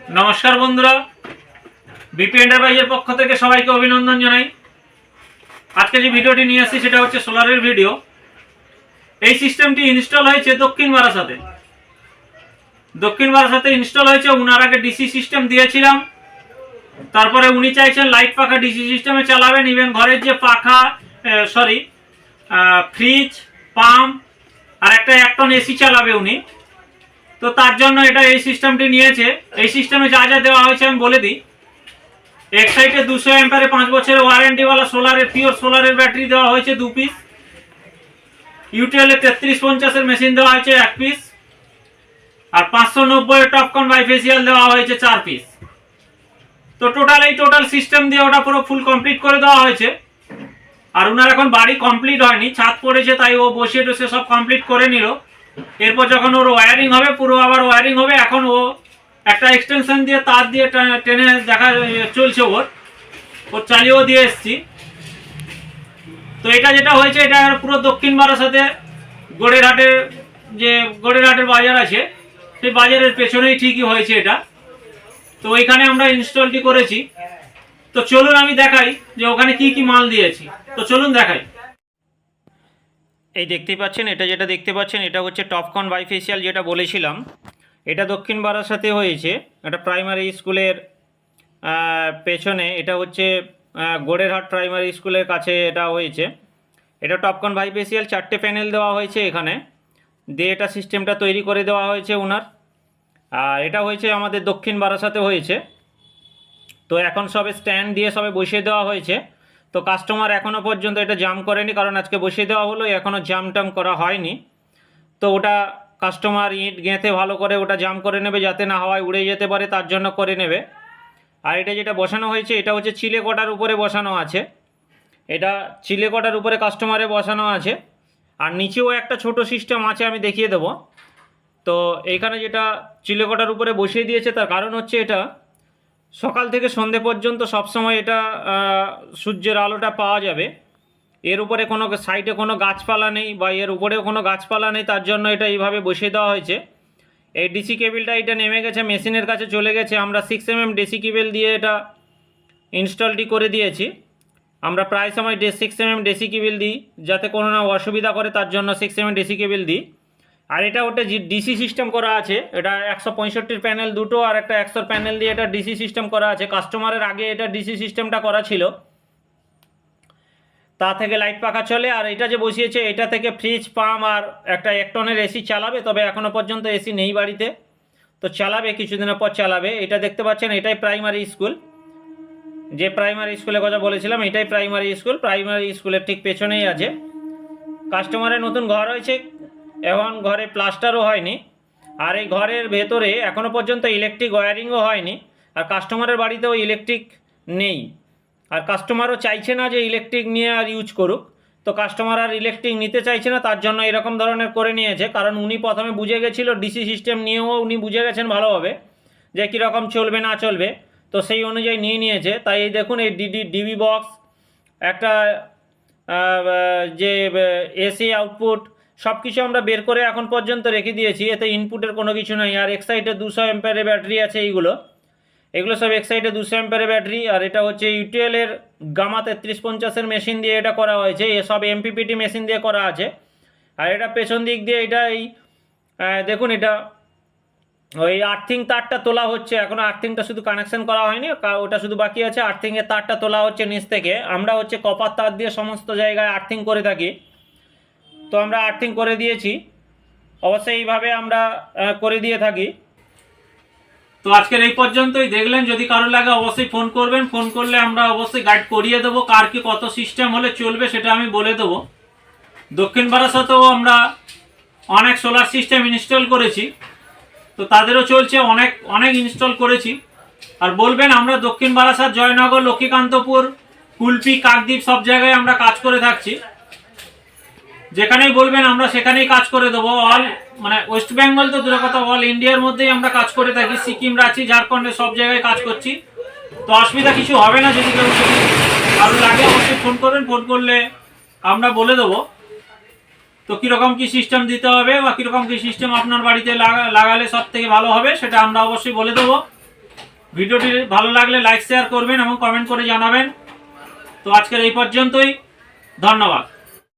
नमस्कार बंधुरा बीपी एंटारप्राइजेर पक्ष थेके सबाइके अभिनंदन जानाई। आज के जो भिडियोटी निये आसछि सेटा हच्छे सोलारेर भिडियो। এই সিস্টেমটি ইনস্টল হয়েছে দক্ষিণ বারাসাতে। দক্ষিণ বারাসাতে ইনস্টল হয়েছে। উনার আগে ডিসি সিস্টেম দিয়েছিলাম, তারপরে উনি চাইছেন লাইট পাখা ডিসি সিস্টেমে চালাবেন। ইভেন ঘরের যে পাখা ফ্রিজ পাম্প আর একটা 1 টন এসি চালাবে উনি। তো তার জন্য এটা এই সিস্টেমটি নিয়েছে। এই সিস্টেমে যা যা দেওয়া হয়েছে আমি বলে দিই। এক সাইডে 200 অ্যাম্পিয়ারের 5 বছরের ওয়ারেন্টিওয়ালা সোলারের পিওর সোলারের ব্যাটারি দেওয়া হয়েছে 2 পিস। ইউটিএল এর 3350 এর মেশিন দেওয়া হয়েছে 1 পিস। আর 590 এর টপকন বাইফেসিয়াল দেওয়া হয়েছে 4 পিস। তো টোটাল সিস্টেম দিয়ে ওটা পুরো ফুল কমপ্লিট করে দেওয়া হয়েছে। আর উনার এখন বাড়ি কমপ্লিট হয়নি, ছাদ পড়েছে, তাই ও বসিয়ে টসে সব কমপ্লিট করে নিল। এরপর যখন ওর ওয়্যারিং হবে পুরো আবার ওয়্যারিং হবে। এখন ও একটা এক্সটেনশন দিয়ে তার দিয়ে টেনে দেখা চলছে, ওর চালিয়েও দিয়ে এসছি। তো এটা যেটা হয়েছে এটা পুরো দক্ষিণ বারাসাতে গড়েরহাটের যে গড়েরহাটের বাজার আছে সেই বাজারের পেছনেই ঠিকই হয়েছে এটা। তো ওইখানে আমরা ইনস্টলটি করেছি। তো চলুন আমি দেখাই যে ওখানে কি কি মাল দিয়েছি। তো চলুন দেখাই। এই দেখতে পাচ্ছেন, এটা যেটা দেখতে পাচ্ছেন এটা হচ্ছে টপকন বাইফেসিয়াল যেটা বলেছিলাম। এটা দক্ষিণ বারাসাতে হয়েছে। এটা প্রাইমারি স্কুলের পেছনে, এটা হচ্ছে গড়েরহাট প্রাইমারি স্কুলের কাছে এটা হয়েছে। এটা টপকন বাইফেসিয়াল 4টে প্যানেল দেওয়া হয়েছে এখানে দিয়ে এটা সিস্টেমটা তৈরি করে দেওয়া হয়েছে ওনার। আর এটা হয়েছে আমাদের দক্ষিণ বারাসাতে হয়েছে। তো এখন সবে স্ট্যান্ড দিয়ে সবে বসিয়ে দেওয়া হয়েছে। তো কাস্টমার এখনও পর্যন্ত এটা জাম করেনি, কারণ আজকে বসিয়ে দেওয়া হলো, এখনও জাম টাম করা হয়নি। তো ওটা কাস্টমার ইট গেঁথে ভালো করে ওটা জাম করে নেবে, যাতে না হাওয়ায় উড়ে যেতে পারে, তার জন্য করে নেবে। আর এটা যেটা বসানো হয়েছে এটা হচ্ছে চিলে কটার উপরে বসানো আছে। এটা চিলে কটার উপরে কাস্টমারে বসানো আছে। আর নিচেও একটা ছোট সিস্টেম আছে, আমি দেখিয়ে দেবো। তো এইখানে যেটা চিলে কটার উপরে বসিয়ে দিয়েছে তার কারণ হচ্ছে এটা সকাল থেকে সন্ধে পর্যন্ত সবসময় এটা সূর্যের আলোটা পাওয়া যাবে। এর উপরে কোনো সাইডে কোনো গাছপালা নেই বা এর উপরেও কোনো গাছপালা নেই, তার জন্য এটা এইভাবে বসিয়ে দেওয়া হয়েছে। এই ডিসি কেবিলটা এটা নেমে গেছে, মেশিনের কাছে চলে গেছে। আমরা 6 mm ডিসি কেবিল দিয়ে এটা ইনস্টলটি করে দিয়েছি। আমরা প্রায় সময় 6 mm ডিসি কেবিল দিই, যাতে কোনো না অসুবিধা করে, তার জন্য 6 mm ডিসি কেবিল দিই। আর এটা ওটা ডিসি সিস্টেম করা আছে। এটা 165 প্যানেল দুটো আর একটা 100 প্যানেল দিয়ে এটা ডিসি সিস্টেম করা আছে। কাস্টমারের আগে এটা ডিসি সিস্টেমটা করা ছিল, তা থেকে লাইট পাখা চলে। আর এটা যে বসিয়েছে এটা থেকে ফ্রিজ পাম্প আর একটা 1 টনের এসি চালাবে। তবে এখনও পর্যন্ত এসি নেই বাড়িতে, তো চালাবে, কিছুদিনের পর চালাবে। এটা দেখতে পাচ্ছেন এটাই প্রাইমারি স্কুল, যে প্রাইমারি স্কুলের কথা বলেছিলাম এটাই প্রাইমারি স্কুল। প্রাইমারি স্কুলের ঠিক পেছনেই আছে। কাস্টমারের নতুন ঘর হয়েছে, এখন ঘরে প্লাস্টারও হয়নি। আর এই ঘরের ভেতরে এখনও পর্যন্ত ইলেকট্রিক ওয়্যারিংও হয়নি। আর কাস্টমারের বাড়িতেও ইলেকট্রিক নেই। আর কাস্টমারও চাইছে না যে ইলেকট্রিক নিয়ে আর ইউজ করুক। তো কাস্টমার আর ইলেকট্রিক নিতে চাইছে না, তার জন্য এরকম ধরনের করে নিয়েছে। কারণ উনি প্রথমে বুঝে গেছিলো, ডিসি সিস্টেম নিয়েও উনি বুঝে গেছেন ভালোভাবে যে কীরকম চলবে না চলবে। তো সেই অনুযায়ী নিয়েছে। তাই এই দেখুন এই ডিবি বক্স, একটা যে এসি আউটপুট, সব কিছু আমরা বের করে এখন পর্যন্ত রেখে দিয়েছি। এতে ইনপুটের কোনো কিছু নেই। আর এক সাইডে 200 অ্যাম্পিয়ারের ব্যাটারি আছে। এগুলো সব এক সাইডে 200 অ্যাম্পিয়ারের ব্যাটারি। আর এটা হচ্ছে ইউটিএল এর গামা 3350 এর মেশিন দিয়ে এটা করা হয়েছে। এসব এমপিপিটি মেশিন দিয়ে করা আছে। আর এটা পেছন দিক দিয়ে এটা এই দেখুন, এটা ওই আর্থিং তারটা তোলা হচ্ছে। এখনও আর্থিংটা শুধু কানেকশন করা হয়নি, ওটা শুধু বাকি আছে। আর্থিংয়ের তারটা তোলা হচ্ছে নিচ থেকে। আমরা হচ্ছে কপার তার দিয়ে সমস্ত জায়গায় আর্থিং করে থাকি, তো আমরা আর্থিং করে দিয়েছি। অবশ্যই এইভাবে আমরা করে দিয়ে থাকি। তো আজকের এই পর্যন্তই দেখলেন। যদি কারো লাগে অবশ্যই ফোন করবেন। ফোন করলে আমরা অবশ্যই গাইড করিয়ে দেবো, কার কি কত সিস্টেম হলে চলবে সেটা আমি বলে দেবো। দক্ষিণ বারাসাতেও আমরা অনেক সোলার সিস্টেম ইনস্টল করেছি, তো তাদেরও চলছে, অনেক ইনস্টল করেছি। আর বলবেন, আমরা দক্ষিণ বারাসাত, জয়নগর, লক্ষ্মীকান্তপুর, কুলপি, কাকদ্বীপ সব জায়গায় আমরা কাজ করে থাকছি। যেখানেই বলবেন আমরা সেখানেই কাজ করে দেবো। মানে ওয়েস্ট বেঙ্গল তো দূরের কথা, অল ইন্ডিয়ার মধ্যেই আমরা কাজ করে থাকি। সিকিম, রাঁচি, ঝাড়খণ্ডে সব জায়গায় কাজ করছি। তো অসুবিধা কিছু হবে না। যদি কেউ আরও লাগে অবশ্যই ফোন করবেন। ফোন করলে আমরা বলে দেবো তো কীরকম কী সিস্টেম দিতে হবে বা কীরকম কী সিস্টেম আপনার বাড়িতে লাগালে সব থেকে ভালো হবে, সেটা আমরা অবশ্যই বলে দেবো। ভিডিওটি ভালো লাগলে লাইক শেয়ার করবেন এবং কমেন্ট করে জানাবেন। তো আজকের এই পর্যন্তই, ধন্যবাদ।